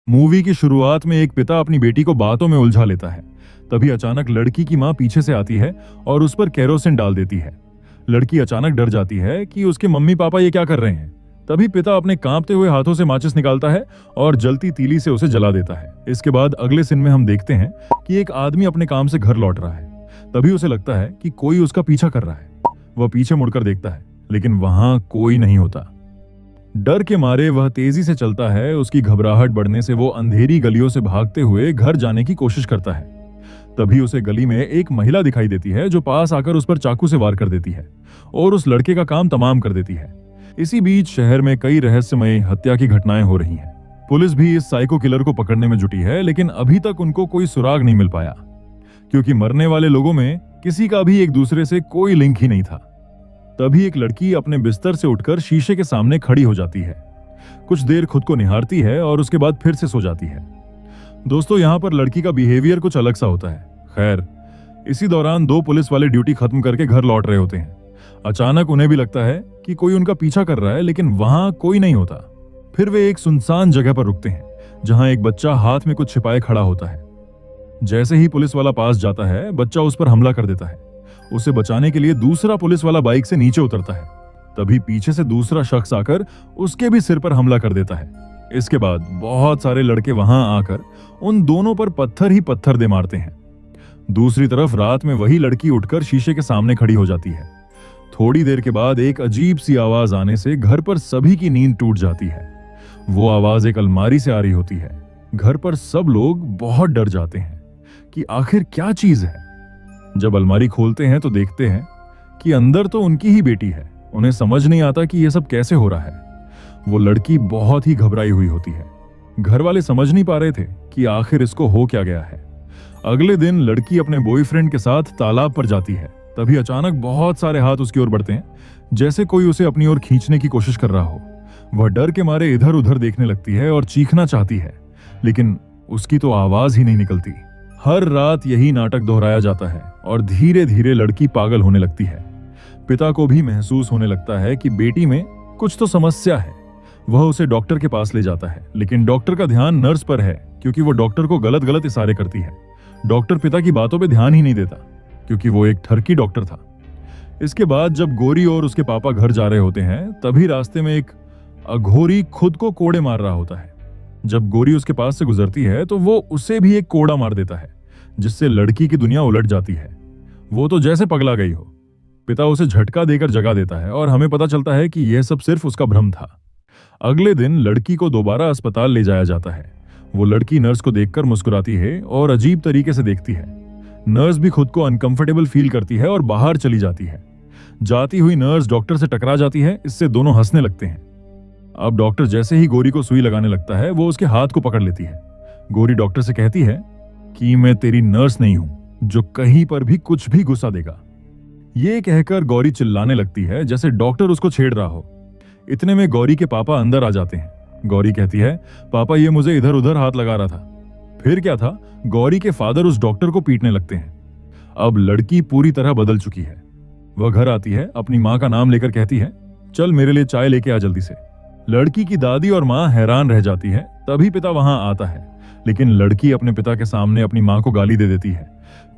Movie की शुरुआत में एक पिता अपनी बेटी को बातों में उलझा लेता है। तभी अचानक लड़की की मां पीछे से आती है और उस पर केरोसिन डाल देती है। लड़की अचानक डर जाती है कि उसके मम्मी पापा ये क्या कर रहे हैं। तभी पिता अपने कांपते हुए हाथों से माचिस निकालता है और जलती तीली से उसे जला देता है। इसके बाद अगले सीन में हम देखते हैं कि एक आदमी अपने काम से घर लौट रहा है। तभी उसे लगता है कि कोई उसका पीछा कर रहा है। वह पीछे मुड़कर देखता है, लेकिन वहां कोई नहीं होता। डर के मारे वह तेजी से चलता है। उसकी घबराहट बढ़ने से वो अंधेरी गलियों से भागते हुए घर जाने की कोशिश करता है। तभी उसे गली में एक महिला दिखाई देती है जो पास आकर उस पर चाकू से वार कर देती है और उस लड़के का काम तमाम कर देती है। इसी बीच शहर में कई रहस्यमय हत्या की घटनाएं हो रही हैं। पुलिस भी इस साइको किलर को पकड़ने में जुटी है, लेकिन अभी तक उनको कोई सुराग नहीं मिल पाया, क्योंकि मरने वाले लोगों में किसी का भी एक दूसरे से कोई लिंक ही नहीं था। तभी एक लड़की अपने बिस्तर से उठकर शीशे के सामने खड़ी हो जाती है। कुछ देर खुद को निहारती है और उसके बाद फिर से सो जाती है। दोस्तों, यहाँ पर लड़की का बिहेवियर कुछ अलग सा होता है। खैर, इसी दौरान दो पुलिस वाले ड्यूटी खत्म करके घर लौट रहे होते हैं। अचानक उन्हें भी लगता है कि कोई उनका पीछा कर रहा है, लेकिन वहां कोई नहीं होता। फिर वे एक सुनसान जगह पर रुकते हैं, जहां एक बच्चा हाथ में कुछ छिपाए खड़ा होता है। जैसे ही पुलिस वाला पास जाता है, बच्चा उस पर हमला कर देता है। उसे बचाने के लिए दूसरा पुलिस वाला बाइक से नीचे उतरता है। तभी पीछे से दूसरा शख्स आकर उसके भी सिर पर हमला कर देता है। इसके बाद बहुत सारे लड़के वहां आकर उन दोनों पर पत्थर ही पत्थर दे मारते हैं। दूसरी तरफ रात में वही लड़की उठकर शीशे के सामने खड़ी हो जाती है। थोड़ी देर के बाद एक अजीब सी आवाज आने से घर पर सभी की नींद टूट जाती है। वो आवाज एक अलमारी से आ रही होती है। घर पर सब लोग बहुत डर जाते हैं कि आखिर क्या चीज है। जब अलमारी खोलते हैं तो देखते हैं कि अंदर तो उनकी ही बेटी है। उन्हें समझ नहीं आता कि यह सब कैसे हो रहा है। वो लड़की बहुत ही घबराई हुई होती है। घर वाले समझ नहीं पा रहे थे कि आखिर इसको हो क्या गया है। अगले दिन लड़की अपने बॉयफ्रेंड के साथ तालाब पर जाती है। तभी अचानक बहुत सारे हाथ उसकी ओर बढ़ते हैं, जैसे कोई उसे अपनी ओर खींचने की कोशिश कर रहा हो। वह डर के मारे इधर उधर देखने लगती है और चीखना चाहती है, लेकिन उसकी तो आवाज ही नहीं निकलती। हर रात यही नाटक दोहराया जाता है और धीरे धीरे लड़की पागल होने लगती है। पिता को भी महसूस होने लगता है कि बेटी में कुछ तो समस्या है। वह उसे डॉक्टर के पास ले जाता है, लेकिन डॉक्टर का ध्यान नर्स पर है, क्योंकि वो डॉक्टर को गलत गलत इशारे करती है। डॉक्टर पिता की बातों पे ध्यान ही नहीं देता, क्योंकि वो एक ठरकी डॉक्टर था। इसके बाद जब गोरी और उसके पापा घर जा रहे होते हैं, तभी रास्ते में एक अघोरी खुद को कोड़े मार रहा होता है। जब गोरी उसके पास से गुजरती है तो वो उसे भी एक कोड़ा मार देता है, जिससे लड़की की दुनिया उलट जाती है। वो तो जैसे पगला गई हो। पिता उसे झटका देकर जगा देता है और हमें पता चलता है कि यह सब सिर्फ उसका भ्रम था। अगले दिन लड़की को दोबारा अस्पताल ले जाया जाता है। वो लड़की नर्स को देखकर मुस्कुराती है और अजीब तरीके से देखती है। नर्स भी खुद को अनकंफर्टेबल फील करती है और बाहर चली जाती है। जाती हुई नर्स डॉक्टर से टकरा जाती है। इससे दोनों हंसने लगते हैं। अब डॉक्टर जैसे ही गोरी को सुई लगाने लगता है, वो उसके हाथ को पकड़ लेती है। गोरी डॉक्टर से कहती है कि मैं तेरी नर्स नहीं हूं जो कहीं पर भी कुछ भी गुस्सा देगा। ये कहकर गौरी चिल्लाने लगती है जैसे डॉक्टर उसको छेड़ रहा हो। इतने में गौरी के पापा अंदर आ जाते हैं। गौरी कहती है, पापा ये मुझे इधर उधर हाथ लगा रहा था। फिर क्या था, गौरी के फादर उस डॉक्टर को पीटने लगते हैं। अब लड़की पूरी तरह बदल चुकी है। वह घर आती है, अपनी माँ का नाम लेकर कहती है, चल मेरे लिए चाय लेके आ जल्दी से। लड़की की दादी और माँ हैरान रह जाती है। तभी पिता वहां आता है, लेकिन लड़की अपने पिता के सामने अपनी माँ को गाली दे देती है।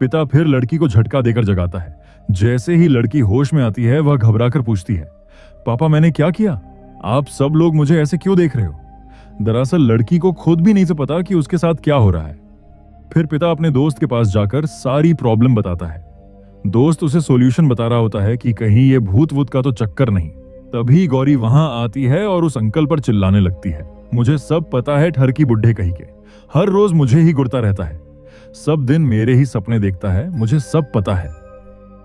पिता फिर लड़की को झटका देकर जगाता है। जैसे ही लड़की होश में आती है, वह घबराकर पूछती है, पापा मैंने क्या किया? आप सब लोग मुझे ऐसे क्यों देख रहे हो? दरअसल लड़की को खुद भी नहीं से पता कि उसके साथ क्या हो रहा है। फिर पिता अपने दोस्त के पास जाकर सारी प्रॉब्लम बताता है। दोस्त उसे सॉल्यूशन बता रहा होता है कि कहीं ये भूत वूत का तो चक्कर नहीं। तभी गौरी वहां आती है और उस अंकल पर चिल्लाने लगती है, मुझे सब पता है, ठरकी बुड्ढे कहीं के, हर रोज मुझे ही गुड़ता रहता है, सब दिन मेरे ही सपने देखता है, मुझे सब पता है।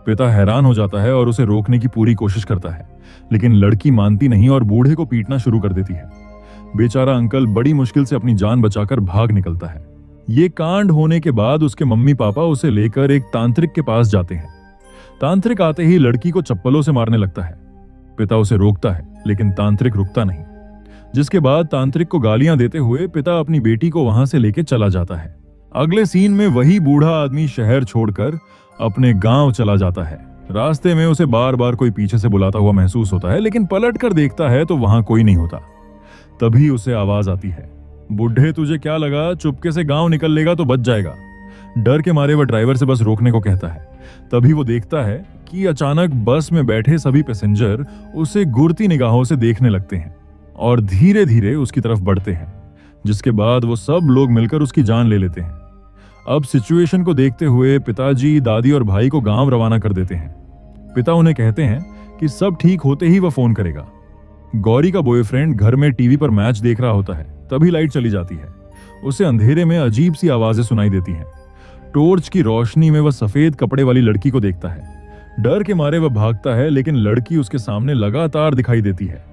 पिता हैरान हो जाता है और उसे रोकने की पूरी कोशिश करता है, लेकिन लड़की मानती नहीं और बूढ़े को पीटना शुरू कर देती है। बेचारा अंकल बड़ी मुश्किल से अपनी जान बचाकर भाग निकलता है। ये कांड होने के बाद उसके मम्मी पापा उसे लेकर एक तांत्रिक के पास जाते हैं। तांत्रिक आते ही लड़की को चप्पलों से मारने लगता है। पिता उसे रोकता है, लेकिन तांत्रिक रुकता नहीं, जिसके बाद तांत्रिक को गालियां देते हुए पिता अपनी बेटी को वहां से लेके चला जाता है। अगले सीन में वही बूढ़ा आदमी शहर छोड़कर अपने गांव चला जाता है। रास्ते में उसे बार बार कोई पीछे से बुलाता हुआ महसूस होता है, लेकिन पलट कर देखता है तो वहां कोई नहीं होता। तभी उसे आवाज आती है, बुढ़े तुझे क्या लगा चुपके से गांव निकल लेगा तो बच जाएगा। डर के मारे वह ड्राइवर से बस रोकने को कहता है। तभी वो देखता है कि अचानक बस में बैठे सभी पैसेंजर उसे घूरती निगाहों से देखने लगते हैं और धीरे धीरे उसकी तरफ बढ़ते हैं, जिसके बाद वो सब लोग मिलकर उसकी जान ले लेते हैं। अब सिचुएशन को देखते हुए पिताजी, दादी और भाई को गांव रवाना कर देते हैं। पिता उन्हें कहते हैं कि सब ठीक होते ही वह फोन करेगा। गौरी का बॉयफ्रेंड घर में टीवी पर मैच देख रहा होता है, तभी लाइट चली जाती है। उसे अंधेरे में अजीब सी आवाजें सुनाई देती हैं। टॉर्च की रोशनी में वह सफेद कपड़े वाली लड़की को देखता है। डर के मारे वह भागता है, लेकिन लड़की उसके सामने लगातार दिखाई देती है।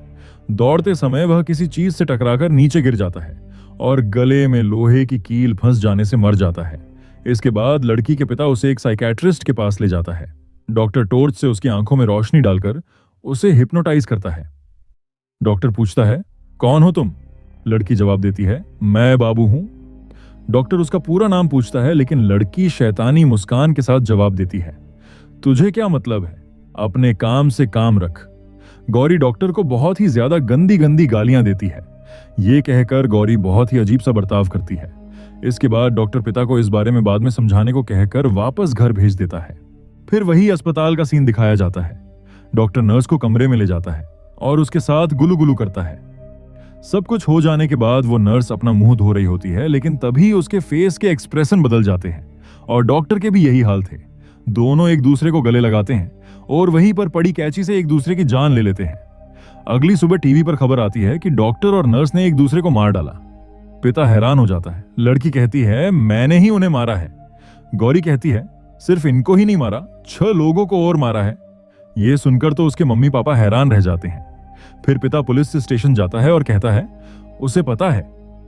दौड़ते समय वह किसी चीज से टकराकर नीचे गिर जाता है और गले में लोहे की कील फंस जाने से मर जाता है। इसके बाद लड़की के पिता उसे एक साइकियाट्रिस्ट के पास ले जाता है। डॉक्टर टॉर्च से उसकी आंखों में रोशनी डालकर उसे हिप्नोटाइज करता है। डॉक्टर पूछता है, कौन हो तुम? लड़की जवाब देती है, मैं बाबू हूं। डॉक्टर उसका पूरा नाम पूछता है, लेकिन लड़की शैतानी मुस्कान के साथ जवाब देती है, तुझे क्या मतलब है, अपने काम से काम रख। गौरी डॉक्टर को बहुत ही ज्यादा गंदी गंदी गालियां देती है। ये कहकर गौरी बहुत ही अजीब सा बर्ताव करती है। इसके बाद डॉक्टर पिता को इस बारे में बाद में समझाने को कहकर वापस घर भेज देता है। फिर वही अस्पताल का सीन दिखाया जाता है। डॉक्टर नर्स को कमरे में ले जाता है और उसके साथ गुलू गुलू करता है। सब कुछ हो जाने के बाद वो नर्स अपना मुंह धो रही होती है, लेकिन तभी उसके फेस के एक्सप्रेशन बदल जाते हैं और डॉक्टर के भी यही हाल थे। दोनों एक दूसरे को गले लगाते हैं और वहीं पर पड़ी कैंची से एक दूसरे की जान ले लेते हैं। अगली सुबह टीवी पर खबर आती है कि डॉक्टर और नर्स ने एक दूसरे को मार डाला। पिता हैरान हो जाता है। लड़की कहती है, मैंने ही उन्हें मारा है। गौरी कहती है, सिर्फ इनको ही नहीं मारा, 6 लोगों को और मारा है। ये सुनकर तो उसके मम्मी पापा हैरान रह जाते हैं। फिर पिता पुलिस स्टेशन जाता है और कहता है उसे पता है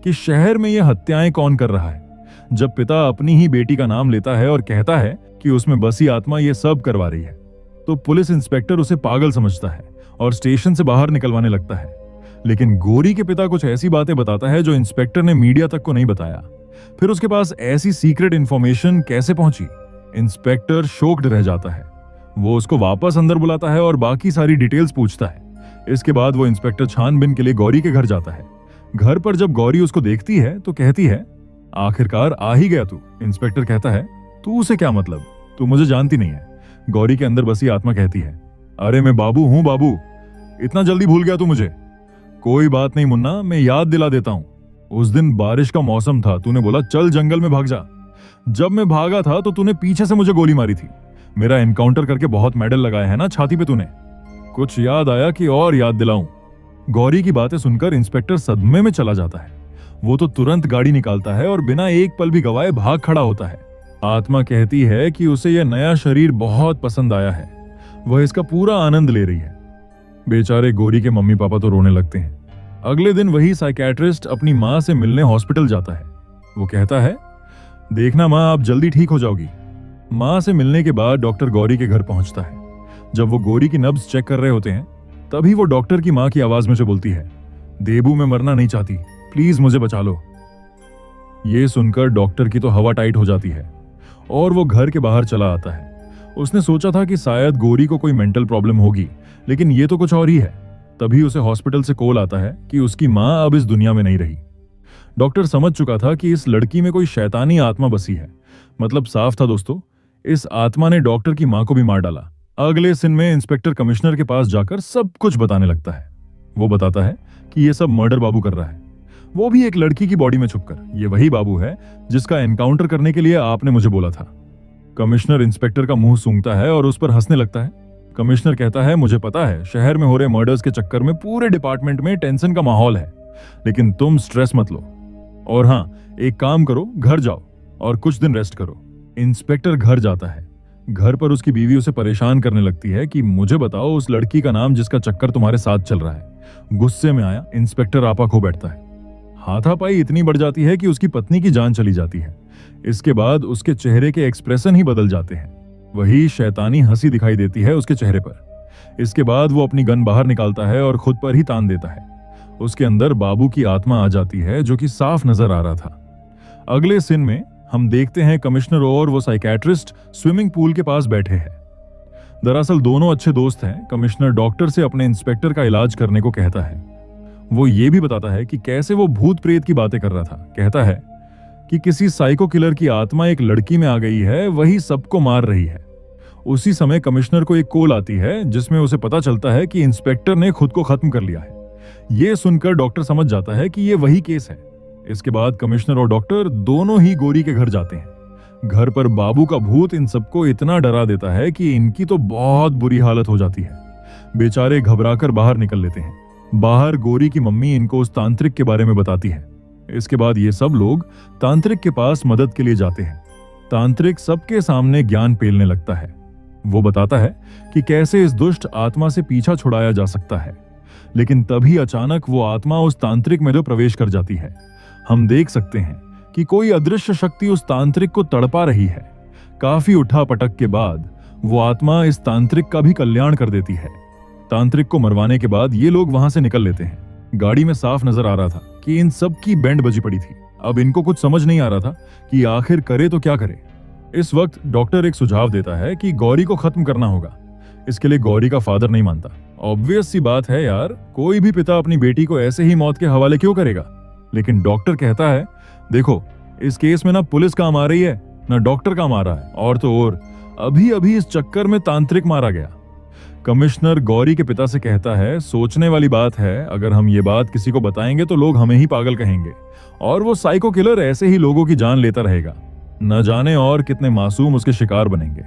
कि शहर में ये हत्याएं कौन कर रहा है। जब पिता अपनी ही बेटी का नाम लेता है और कहता है कि उसमें बसी आत्मा ये सब करवा रही है, तो पुलिस इंस्पेक्टर उसे पागल समझता है और स्टेशन से बाहर निकलवाने लगता है। लेकिन गौरी के पिता कुछ ऐसी बातें बताता है जो इंस्पेक्टर ने मीडिया तक को नहीं बताया। फिर उसके पास ऐसी सीक्रेट इंफॉर्मेशन कैसे पहुंची? इंस्पेक्टर शॉक्ड रह जाता है। वो उसको वापस अंदर बुलाता है और बाकी सारी डिटेल्स पूछता है। इसके बाद वो इंस्पेक्टर छानबीन के लिए गौरी के घर जाता है। घर पर जब गौरी उसको देखती है तो कहती है, आखिरकार आ ही गया तू। इंस्पेक्टर कहता है, तू उसे क्या मतलब, तू मुझे जानती नहीं है। गौरी के अंदर बसी आत्मा कहती है, अरे मैं बाबू हूं बाबू, इतना जल्दी भूल गया तू मुझे। कोई बात नहीं मुन्ना, मैं याद दिला देता हूं। उस दिन बारिश का मौसम था, तूने बोला चल जंगल में भाग जा। जब मैं भागा था तो तूने पीछे से मुझे गोली मारी थी। मेरा एनकाउंटर करके बहुत मेडल लगाया है ना छाती पे तूने। कुछ याद आया कि और याद दिलाऊं? गौरी की बातें सुनकर इंस्पेक्टर सदमे में चला जाता है। वो तो तुरंत गाड़ी निकालता है और बिना एक पल भी गवाए भाग खड़ा होता है। आत्मा कहती है कि उसे यह नया शरीर बहुत पसंद आया है, वह इसका पूरा आनंद ले रही है। बेचारे गौरी के मम्मी पापा तो रोने लगते हैं। अगले दिन वही साइकियाट्रिस्ट अपनी माँ से मिलने हॉस्पिटल जाता है। वो कहता है, देखना माँ, आप जल्दी ठीक हो जाओगी। माँ से मिलने के बाद डॉक्टर गौरी के घर पहुंचता है। जब वो गौरी की नब्ज चेक कर रहे होते हैं, तभी वो डॉक्टर की माँ की आवाज में से बोलती है, देबू मैं मरना नहीं चाहती, प्लीज मुझे बचा लो। ये सुनकर डॉक्टर की तो हवा टाइट हो जाती है और वो घर के बाहर चला आता है। उसने सोचा था कि शायद गौरी को कोई मेंटल प्रॉब्लम होगी, लेकिन ये तो कुछ और ही है। तभी उसे हॉस्पिटल से कॉल आता है कि उसकी माँ अब इस दुनिया में नहीं रही। डॉक्टर समझ चुका था कि इस लड़की में कोई शैतानी आत्मा बसी है। मतलब साफ था दोस्तों, इस आत्मा ने डॉक्टर की माँ को भी मार डाला। अगले सीन में इंस्पेक्टर कमिश्नर के पास जाकर सब कुछ बताने लगता है। वो बताता है कि ये सब मर्डर बाबू कर रहा है, वो भी एक लड़की की बॉडी में छुपकर। ये वही बाबू है जिसका एनकाउंटर करने के लिए आपने मुझे बोला था। कमिश्नर इंस्पेक्टर का मुंह सूंघता है और उस पर हंसने लगता है। कमिश्नर कहता है, मुझे पता है शहर में हो रहे मर्डर्स के चक्कर में पूरे डिपार्टमेंट में टेंशन का माहौल है, लेकिन तुम स्ट्रेस मत लो। और हाँ, एक काम करो, घर जाओ और कुछ दिन रेस्ट करो। इंस्पेक्टर घर जाता है। घर पर उसकी बीवी उसे परेशान करने लगती है कि मुझे बताओ उस लड़की का नाम जिसका चक्कर तुम्हारे साथ चल रहा है। गुस्से में आया इंस्पेक्टर आपा खो बैठता है। हाथापाई इतनी बढ़ जाती है कि उसकी पत्नी की जान चली जाती है। इसके बाद उसके चेहरे के एक्सप्रेशन ही बदल जाते हैं। वही शैतानी हंसी दिखाई देती है उसके चेहरे पर। इसके बाद वो अपनी गन बाहर निकालता है और खुद पर ही तान देता है। उसके अंदर बाबू की आत्मा आ जाती है, जो कि साफ नजर आ रहा था। अगले सीन में हम देखते हैं कमिश्नर और वो साइकियाट्रिस्ट स्विमिंग पूल के पास बैठे हैं। दरअसल दोनों अच्छे दोस्त हैं। कमिश्नर डॉक्टर से अपने इंस्पेक्टर का इलाज करने को कहता है। वो ये भी बताता है कि कैसे वो भूत प्रेत की बातें कर रहा था। कहता है कि किसी साइको किलर की आत्मा एक लड़की में आ गई है, वही सबको मार रही है। उसी समय कमिश्नर को एक कॉल आती है जिसमें उसे पता चलता है कि इंस्पेक्टर ने खुद को खत्म कर लिया है। ये सुनकर डॉक्टर समझ जाता है कि ये वही केस है। इसके बाद कमिश्नर और डॉक्टर दोनों ही गौरी के घर जाते हैं। घर पर बाबू का भूत इन सबको इतना डरा देता है कि इनकी तो बहुत बुरी हालत हो जाती है। बेचारे घबराकर बाहर निकल लेते हैं। बाहर गौरी की मम्मी इनको उस तांत्रिक के बारे में बताती है। इसके बाद ये सब लोग तांत्रिक के पास मदद के लिए जाते हैं। तांत्रिक सबके सामने ज्ञान पेलने लगता है। वो बताता है कि कैसे इस दुष्ट आत्मा से पीछा छुड़ाया जा सकता है। लेकिन तभी अचानक वो आत्मा उस तांत्रिक में जो प्रवेश कर जाती है। हम देख सकते हैं कि कोई अदृश्य शक्ति उस तांत्रिक को तड़पा रही है। काफी उठापटक के बाद वो आत्मा इस तांत्रिक का भी कल्याण कर देती है। तांत्रिक को मरवाने के बाद ये लोग वहां से निकल लेते हैं। गाड़ी में साफ नजर आ रहा था कि इन सब की बैंड बजी पड़ी थी। अब इनको कुछ समझ नहीं आ रहा था कि आखिर करे तो क्या करे। इस वक्त डॉक्टर एक सुझाव देता है कि गौरी को खत्म करना होगा। इसके लिए गौरी का फादर नहीं मानता। ऑब्वियस सी बात है यार, कोई भी पिता अपनी बेटी को ऐसे ही मौत के हवाले क्यों करेगा। लेकिन डॉक्टर कहता है, देखो इस केस में ना पुलिस काम आ रही है ना डॉक्टर काम आ रहा है, और तो और अभी अभी इस चक्कर में तांत्रिक मारा गया। कमिश्नर गौरी के पिता से कहता है, सोचने वाली बात है, अगर हम ये बात किसी को बताएंगे तो लोग हमें ही पागल कहेंगे और वो साइको किलर ऐसे ही लोगों की जान लेता रहेगा। न जाने और कितने मासूम उसके शिकार बनेंगे।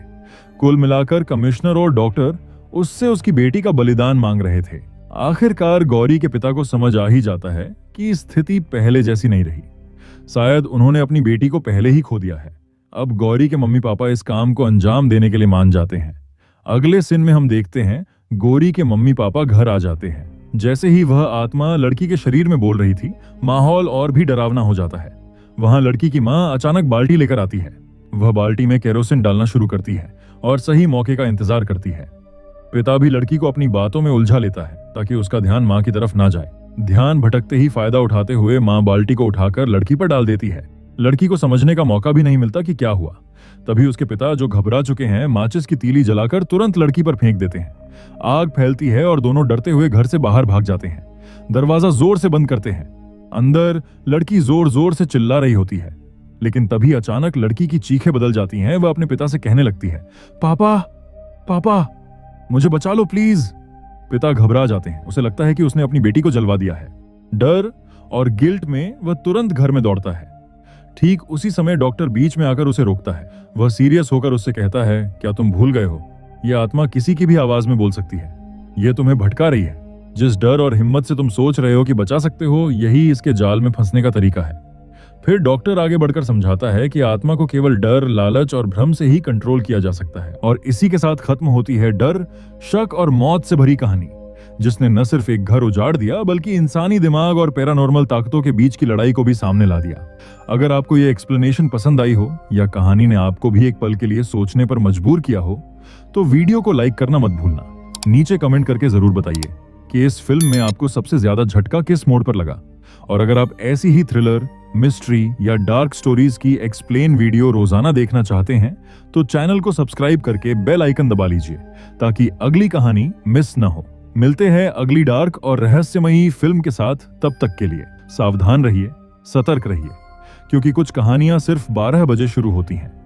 कुल मिलाकर कमिश्नर और डॉक्टर उससे उसकी बेटी का बलिदान मांग रहे थे। आखिरकार गौरी के पिता को समझ आ ही जाता है कि स्थिति पहले जैसी नहीं रही। शायद उन्होंने अपनी बेटी को पहले ही खो दिया है। अब गौरी के मम्मी पापा इस काम को अंजाम देने के लिए मान जाते हैं। अगले सीन में हम देखते हैं गौरी के मम्मी पापा घर आ जाते हैं। जैसे ही वह आत्मा लड़की के शरीर में बोल रही थी, माहौल और भी डरावना हो जाता है। वहां लड़की की माँ अचानक बाल्टी लेकर आती है। वह बाल्टी में केरोसिन डालना शुरू करती है और सही मौके का इंतजार करती है। पिता भी लड़की को अपनी बातों में उलझा लेता है ताकि उसका ध्यान माँ की तरफ ना जाए। ध्यान भटकते ही फायदा उठाते हुए माँ बाल्टी को उठाकर लड़की पर डाल देती है। लड़की को समझने का मौका भी नहीं मिलता कि क्या हुआ। तभी उसके पिता, जो घबरा चुके हैं, माचिस की तीली जलाकर तुरंत लड़की पर फेंक देते हैं। आग फैलती है और दोनों डरते हुए घर से बाहर भाग जाते हैं। दरवाजा जोर से बंद करते हैं। अंदर लड़की जोर जोर से चिल्ला रही होती है। लेकिन तभी अचानक लड़की की चीखें बदल जाती हैं। वह अपने पिता से कहने लगती है, पापा पापा मुझे बचा लो प्लीज। पिता घबरा जाते हैं। उसे लगता है कि उसने अपनी बेटी को जलवा दिया है। डर और गिल्ट में वह तुरंत घर में दौड़ता है। ठीक उसी समय डॉक्टर बीच में आकर उसे रोकता है। वह सीरियस होकर उससे कहता है, क्या तुम भूल गए हो, यह आत्मा किसी की भी आवाज में बोल सकती है। यह तुम्हें भटका रही है। जिस डर और हिम्मत से तुम सोच रहे हो कि बचा सकते हो, यही इसके जाल में फंसने का तरीका है। फिर डॉक्टर आगे बढ़कर समझाता है कि आत्मा को केवल डर, लालच और भ्रम से ही कंट्रोल किया जा सकता है, और इसी के साथ खत्म होती है डर, शक और मौत से भरी कहानी, जिसने न सिर्फ एक घर उजाड़ दिया बल्कि इंसानी दिमाग और पैरानॉर्मल ताकतों के बीच की लड़ाई को भी सामने ला दिया। अगर आपको ये एक्सप्लेनेशन पसंद आई हो या कहानी ने आपको भी एक पल के लिए सोचने पर मजबूर किया हो, तो वीडियो को लाइक करना मत भूलना। नीचे कमेंट करके जरूर बताइए कि इस फिल्म में आपको सबसे ज्यादा झटका किस मोड पर लगा। और अगर आप ऐसी ही थ्रिलर, मिस्ट्री या डार्क स्टोरीज की एक्सप्लेन वीडियो रोजाना देखना चाहते हैं, तो चैनल को सब्सक्राइब करके बेल आइकन दबा लीजिए ताकि अगली कहानी मिस न हो। मिलते हैं अगली डार्क और रहस्यमयी फिल्म के साथ। तब तक के लिए सावधान रहिए, सतर्क रहिए, क्योंकि कुछ कहानियां सिर्फ 12 बजे शुरू होती हैं।